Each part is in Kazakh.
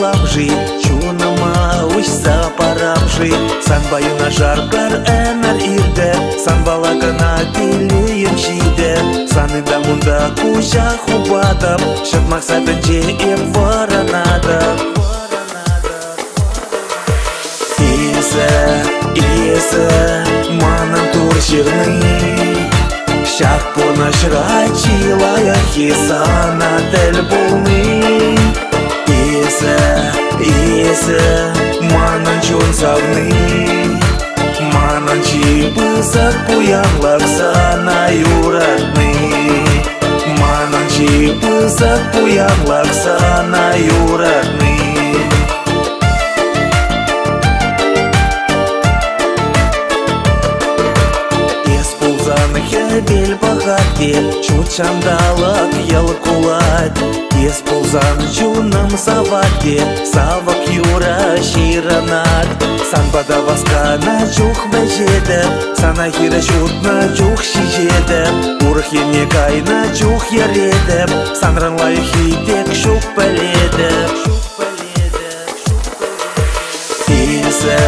лапжи, чунама учса парапжи. Сан баюна жар бір әнар ирде, сан балагына келейін жиде. Саны да мұнда куча хубадап, шыт мақсатын жеем варанадап. Иесі, манам тур жирный, шақ пона шырачилая хисана тіл болны. Иесі, манан чон савны, манан чипысак пуянлак сана юратны. Манан чипысак пуянлак сана юратны. Бел бахате, чучандалак ел кулат. Ес ползан чунам савате, савак юра ширанат. Сан бада васкана чух бежеде, сана хира шутна чух шижеде. Урх ене кайна чух яреде, санран лайхитек шух пеледе. Иесі,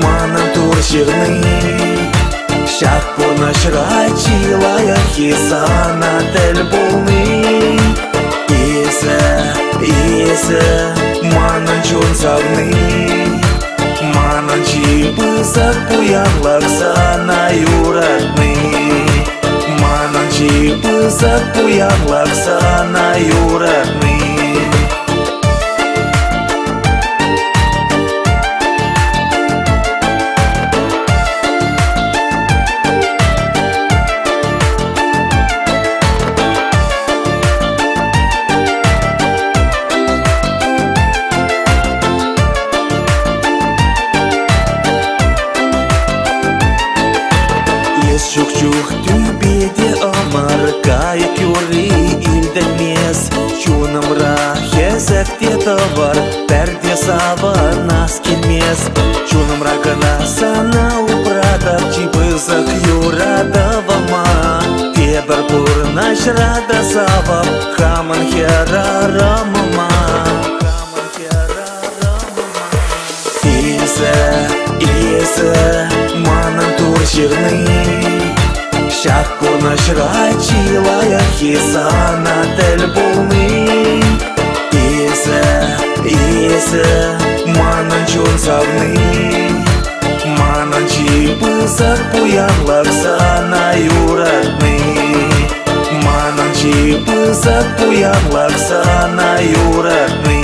манам тур жирный, шақ пона шырачилая хисана тіл болны. Иесі, манан чон савны, манан чипысак пуянлак сана юратны. Манан чипысак пуянлак сана юратны. Чух-чух тюбеде амар, кайык юри илденмес. Чунам рахезек те товар, пәрде сава нас келмес. Чунам рагана сана упрадап, чипысак юрадава ма. Тебір пурна шрада савап, хаман херара мама. Иесі, манам тур жирный, шақ пона шырачилая хисана тіл болны. Иесі, манан чон савны, манан чипысак пуянлак сана юратны. Манан чипысак пуянлак сана юратны.